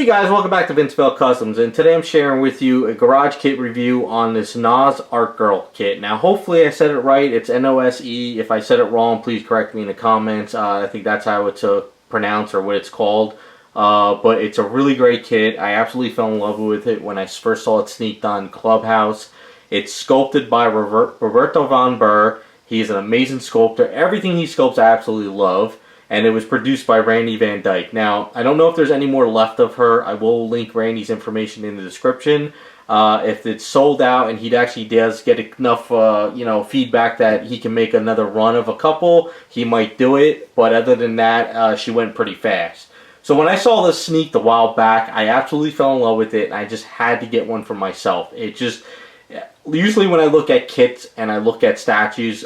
guys, welcome back to Vinceville Customs, and today I'm sharing with you a garage kit review on this Nos Art Girl kit. Now hopefully I said it right, it's N-O-S-E. If I said it wrong, please correct me in the comments. I think that's how it's pronounced or what it's called. But it's a really great kit. I absolutely fell in love with it when I first saw it sneaked on Clubhouse. It's sculpted by Roberto von Behr. He's an amazing sculptor. Everything he sculpts I absolutely love. And it was produced by Randy Van Dyke. Now, I don't know if there's any more left of her. I will link Randy's information in the description. If it's sold out and he actually does get enough feedback that he can make another run of a couple, he might do it. But other than that, she went pretty fast. So when I saw this sneaked a while back, I absolutely fell in love with it. And I just had to get one for myself. It just... Usually when I look at kits and I look at statues,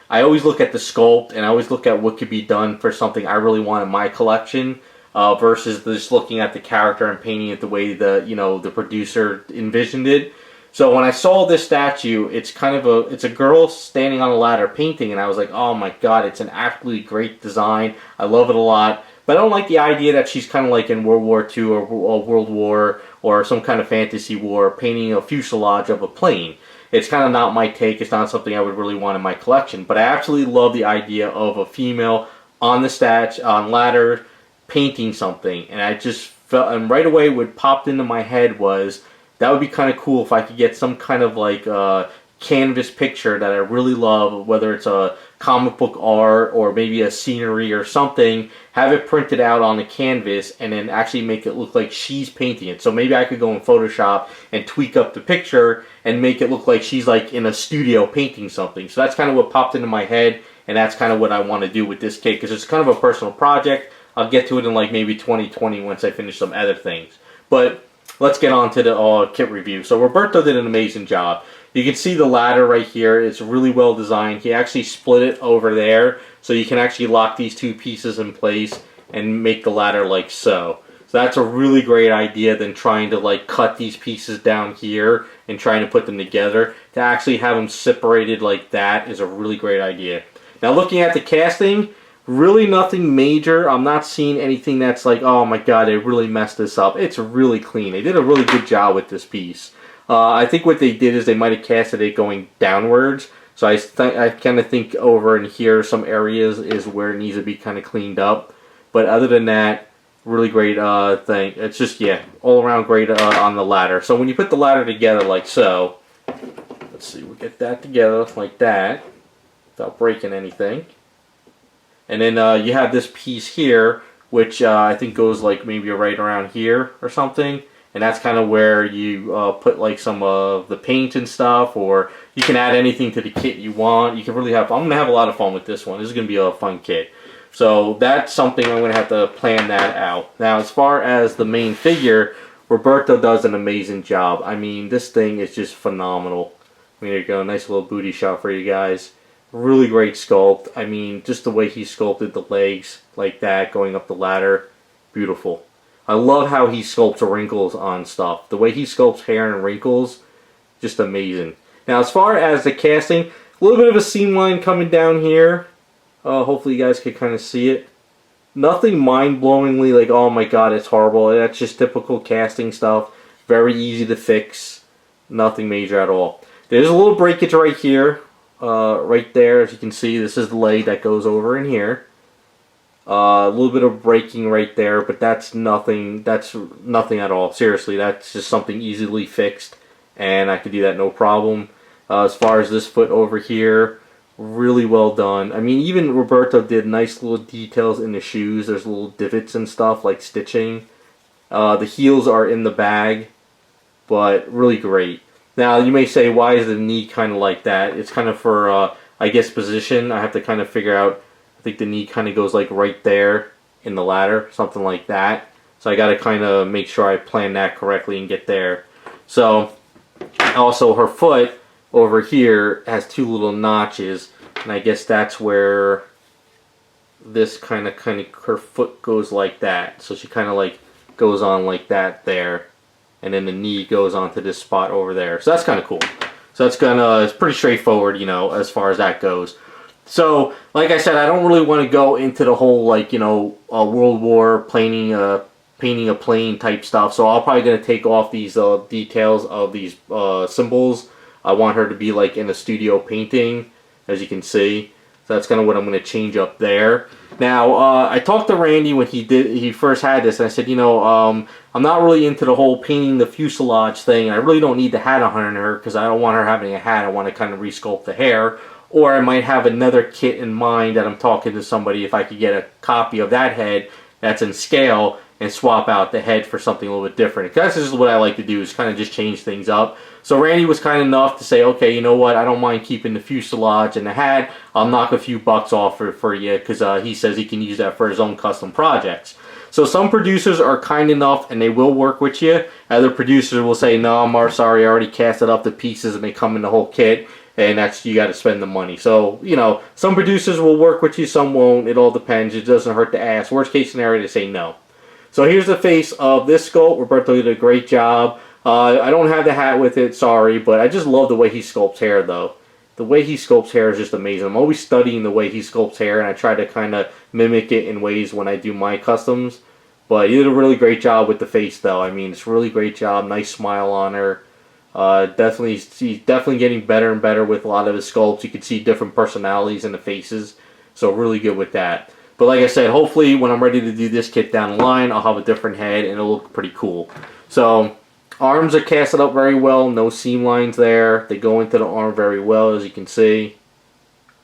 I always look at the sculpt and I always look at what could be done for something I really want in my collection versus just looking at the character and painting it the way the producer envisioned it. So when I saw this statue, it's a girl standing on a ladder painting, and I was like, oh my god, it's an absolutely great design. I love it a lot. But I don't like the idea that she's kind of like in World War II or World War or some kind of fantasy war painting a fuselage of a plane. It's kind of not my take. It's not something I would really want in my collection. But I absolutely love the idea of a female on the ladder painting something. And I just felt, and right away what popped into my head was that would be kind of cool if I could get some kind of like canvas picture that I really love, whether it's a comic book art or maybe a scenery or something, have it printed out on the canvas and then actually make it look like she's painting it. So maybe I could go in Photoshop and tweak up the picture and make it look like she's like in a studio painting something. So that's kind of what popped into my head, and that's kind of what I want to do with this kit because it's kind of a personal project. I'll get to it in like maybe 2020 once I finish some other things. But let's get on to the kit review. So Roberto did an amazing job. You can see the ladder right here. It's really well designed. He actually split it over there so you can actually lock these two pieces in place and make the ladder like so. So that's a really great idea than trying to like cut these pieces down here and trying to put them together. To actually have them separated like that is a really great idea. Now looking at the casting, really nothing major. I'm not seeing anything that's like, oh my god, they really messed this up. It's really clean. They did a really good job with this piece. I think what they did is they might have casted it going downwards. So I kind of think over in here, some areas is where it needs to be kind of cleaned up. But other than that, really great thing. It's just, yeah, all around great on the ladder. So when you put the ladder together like so, let's see, we'll get that together like that without breaking anything. And then you have this piece here, which I think goes like maybe right around here or something. And that's kind of where you put like some of the paint and stuff, or you can add anything to the kit you want. You can really have, I'm going to have a lot of fun with this one. This is going to be a fun kit. So that's something I'm going to have to plan that out. Now as far as the main figure, Roberto does an amazing job. I mean, this thing is just phenomenal. I mean, there you go, nice little booty shot for you guys. Really great sculpt. I mean, just the way he sculpted the legs like that, going up the ladder, beautiful. I love how he sculpts wrinkles on stuff. The way he sculpts hair and wrinkles, just amazing. Now, as far as the casting, a little bit of a seam line coming down here. Hopefully you guys can kind of see it. Nothing mind-blowingly like, oh my god, it's horrible. That's just typical casting stuff. Very easy to fix. Nothing major at all. There's a little breakage right here. Right there, as you can see, this is the leg that goes over in here. A little bit of breaking right there, but that's nothing at all. Seriously, that's just something easily fixed, and I could do that no problem. As far as this foot over here, really well done. I mean, even Roberto did nice little details in the shoes. There's little divots and stuff, like stitching. The heels are in the bag, but really great. Now, you may say, why is the knee kind of like that? It's kind of for, I guess, position. I have to kind of figure out. I think the knee kind of goes like right there in the ladder, something like that. So I got to kind of make sure I plan that correctly and get there. So also her foot over here has two little notches, and I guess that's where this kind of her foot goes like that. So she kind of like goes on like that there, and then the knee goes onto this spot over there. So that's kind of cool. So that's it's pretty straightforward, you know, as far as that goes. So, like I said, I don't really want to go into the whole, like, you know, World War painting painting a plane type stuff. So I'm probably going to take off these details of these symbols. I want her to be like in a studio painting, as you can see. So that's kind of what I'm going to change up there. Now, I talked to Randy when he first had this, and I said, you know, I'm not really into the whole painting the fuselage thing. I really don't need the hat on her because I don't want her having a hat. I want to kind of resculpt the hair. Or I might have another kit in mind that I'm talking to somebody if I could get a copy of that head that's in scale and swap out the head for something a little bit different. That's just what I like to do, is kind of just change things up. So Randy was kind enough to say, okay, you know what, I don't mind keeping the fuselage and the hat. I'll knock a few bucks off for you because he says he can use that for his own custom projects. So some producers are kind enough and they will work with you. Other producers will say, no, I'm sorry, I already casted up the pieces and they come in the whole kit. And that's, you got to spend the money. So, you know, some producers will work with you, some won't. It all depends. It doesn't hurt to ask. Worst case scenario, they say no. So here's the face of this sculpt. Roberto did a great job. I don't have the hat with it, sorry, but I just love the way he sculpts hair, though. The way he sculpts hair is just amazing. I'm always studying the way he sculpts hair, and I try to kind of mimic it in ways when I do my customs. But he did a really great job with the face, though. I mean, it's a really great job. Nice smile on her. He's definitely getting better and better with a lot of his sculpts. You can see different personalities in the faces, so really good with that. But like I said, hopefully when I'm ready to do this kit down the line, I'll have a different head and it'll look pretty cool. So arms are casted up very well, no seam lines there. They go into the arm very well, as you can see.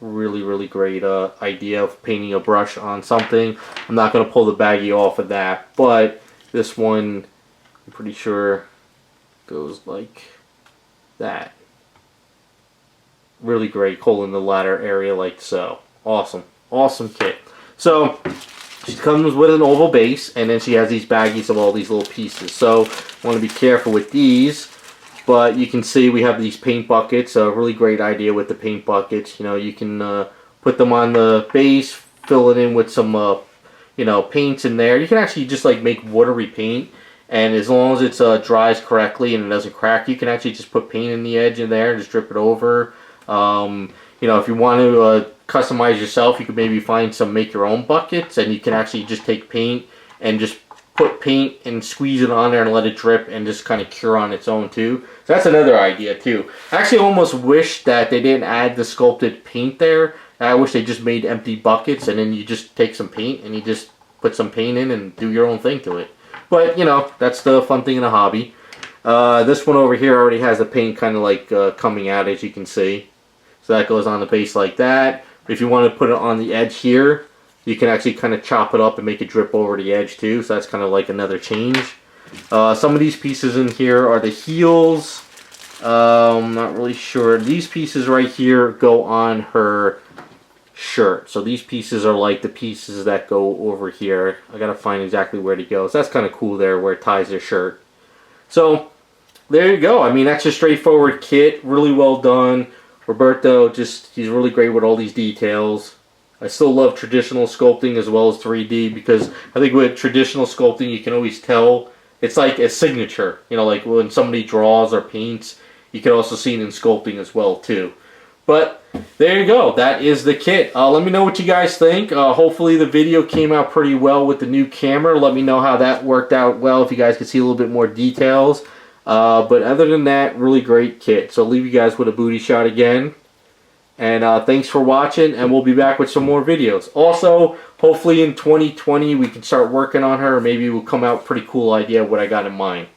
Really great idea of painting a brush on something. I'm not going to pull the baggie off of that, but this one, I'm pretty sure, goes like that. Really great, holding the ladder area like so. Awesome kit. So she comes with an oval base, and then she has these baggies of all these little pieces. So I want to be careful with these, but you can see we have these paint buckets. A really great idea with the paint buckets. You know, you can put them on the base, fill it in with some you know, paints in there. You can actually just like make watery paint. And as long as it dries correctly and it doesn't crack, you can actually just put paint in the edge in there and just drip it over. You know, if you want to customize yourself, you could maybe find some make your own buckets, and you can actually just take paint and just put paint and squeeze it on there and let it drip and just kind of cure on its own too. So that's another idea too. I actually almost wish that they didn't add the sculpted paint there. I wish they just made empty buckets and then you just take some paint and you just put some paint in and do your own thing to it. But, you know, that's the fun thing in a hobby. This one over here already has the paint kind of like coming out, as you can see. So that goes on the base like that. If you want to put it on the edge here, you can actually kind of chop it up and make it drip over the edge too. So that's kind of like another change. Some of these pieces in here are the heels. I'm not really sure. These pieces right here go on her shirt. So these pieces are like the pieces that go over here. I gotta find exactly where to go. So that's kind of cool there, where it ties their shirt. So there you go. I mean, that's a straightforward kit. Really well done. Roberto, he's really great with all these details. I still love traditional sculpting as well as 3D, because I think with traditional sculpting you can always tell it's like a signature. You know, like when somebody draws or paints, you can also see it in sculpting as well too. But there you go. That is the kit. Let me know what you guys think. Hopefully the video came out pretty well with the new camera. Let me know how that worked out well, if you guys could see a little bit more details. But other than that, really great kit. So I'll leave you guys with a booty shot again. And thanks for watching, and we'll be back with some more videos. Also, hopefully in 2020 we can start working on her. Maybe we'll come out with a pretty cool idea of what I got in mind.